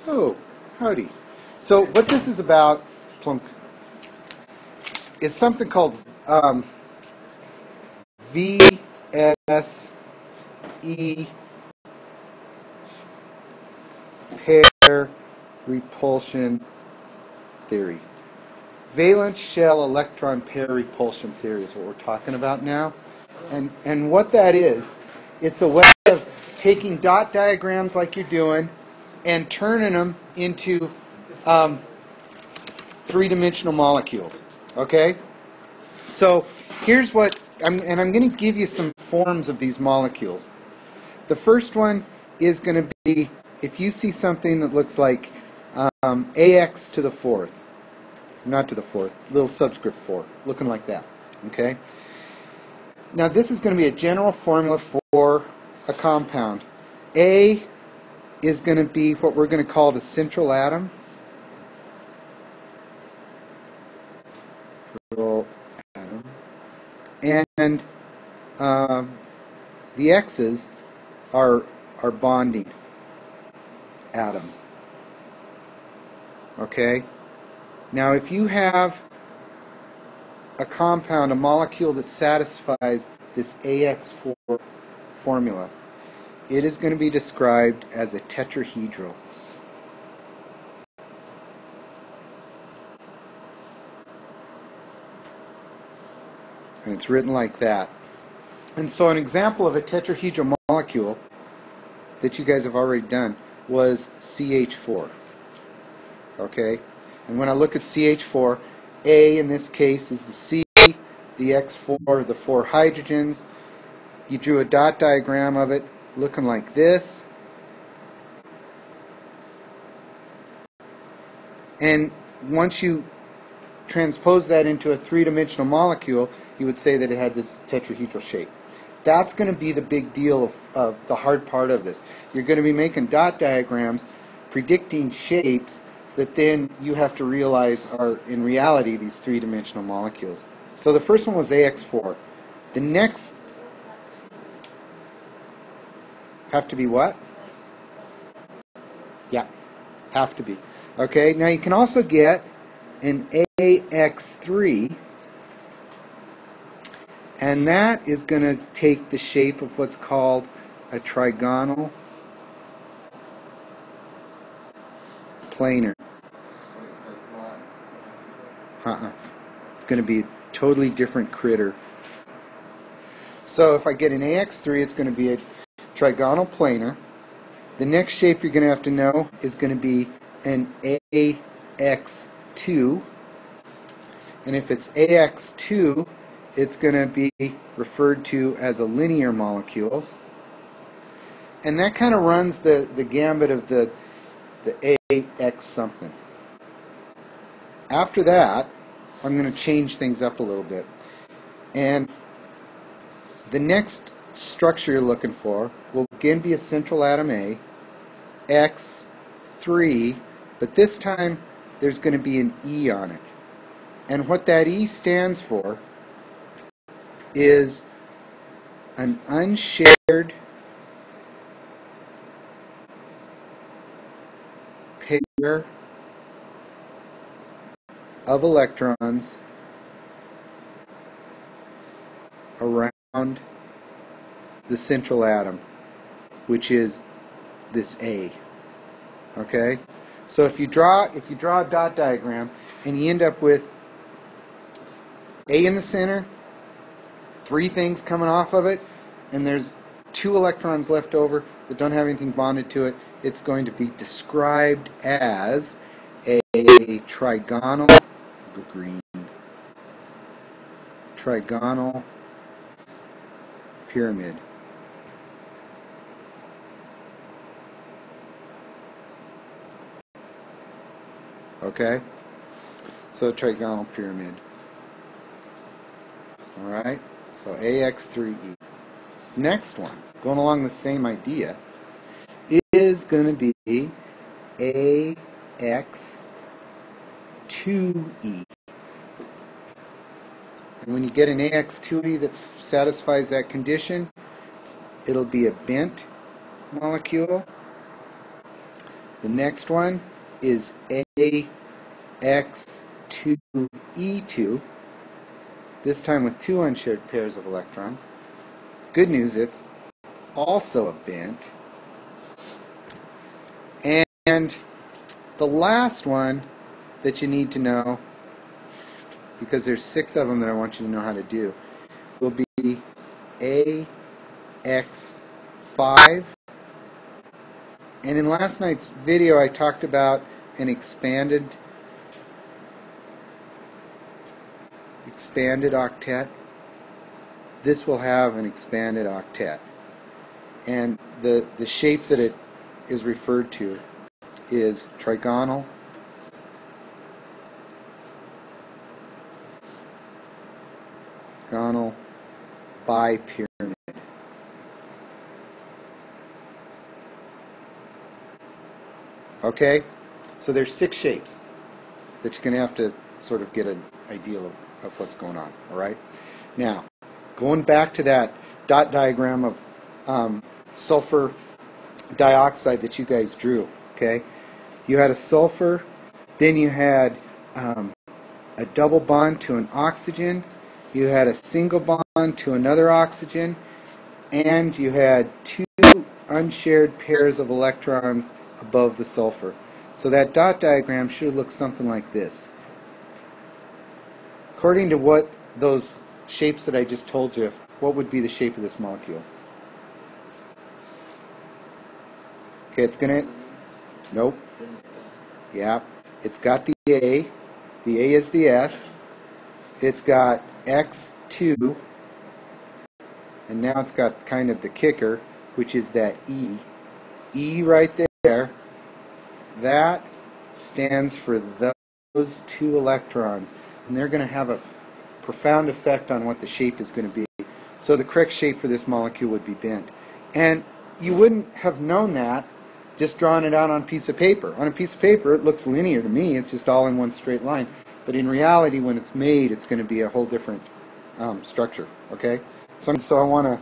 Oh, howdy. So what this is about, plunk, is something called VSEPR repulsion theory. Valence shell electron pair repulsion theory is what we're talking about now. And what that is, it's a way of taking dot diagrams like you're doing and turning them into three-dimensional molecules. Okay? So here's what, I'm going to give you some forms of these molecules. The first one is going to be, if you see something that looks like AX to the fourth, not to the fourth, little subscript 4, looking like that. Okay? Now this is going to be a general formula for a compound. A is going to be what we're going to call the central atom. And the X's are bonding atoms. Okay? Now if you have a compound, a molecule that satisfies this AX4 formula, it is going to be described as a tetrahedral. And it's written like that. And so an example of a tetrahedral molecule that you guys have already done was CH4. Okay? And when I look at CH4, A in this case is the C, the X4, the 4 hydrogens. You drew a dot diagram of it looking like this. And once you transpose that into a three-dimensional molecule, you would say that it had this tetrahedral shape. That's going to be the big deal of the hard part of this. You're going to be making dot diagrams, predicting shapes that then you have to realize are in reality these three-dimensional molecules. So the first one was AX4. The next have to be what? Yeah, have to be. Okay, now you can also get an AX3, and that is going to take the shape of what's called a trigonal planar. It's going to be a totally different critter. So if I get an AX3, it's going to be a trigonal planar. The next shape you're going to have to know is going to be an AX2. And if it's AX2, it's going to be referred to as a linear molecule. And that kind of runs the gambit of the AX something. After that, I'm going to change things up a little bit. And the next structure you're looking for will again be a central atom A, X3, but this time there's going to be an E on it. And what that E stands for is an unshared pair of electrons around the central atom, which is this A. Okay? So if you draw a dot diagram and you end up with A in the center, 3 things coming off of it, and there's 2 electrons left over that don't have anything bonded to it, it's going to be described as a trigonal pyramid. Okay? So trigonal pyramid. Alright? So AX3E. Next one, going along the same idea, is going to be AX2E. And when you get an AX2E that satisfies that condition, it'll be a bent molecule. The next one is AX2E2, this time with 2 unshared pairs of electrons. Good news, it's also a bent. And the last one that you need to know, because there's 6 of them that I want you to know how to do, will be AX5. And in last night's video I talked about an expanded octet. This will have an expanded octet. And the shape that it is referred to is trigonal bipyramid. Okay? So there's 6 shapes that you're going to have to sort of get an idea of what's going on. Alright? Now, going back to that dot diagram of sulfur dioxide that you guys drew. Okay? You had a sulfur, then you had a double bond to an oxygen, you had a single bond to another oxygen, and you had 2 unshared pairs of electrons above the sulfur. So that dot diagram should look something like this. According to what those shapes that I just told you, what would be the shape of this molecule? Okay, it's going to... Nope. Yeah. It's got the A. The A is the S. It's got X2. And now it's got kind of the kicker, which is that E. E right there. That stands for those 2 electrons. And they're going to have a profound effect on what the shape is going to be. So the correct shape for this molecule would be bent. And you wouldn't have known that just drawing it out on a piece of paper. On a piece of paper, it looks linear to me. It's just all in one straight line. But in reality, when it's made, it's going to be a whole different structure. Okay? So I want to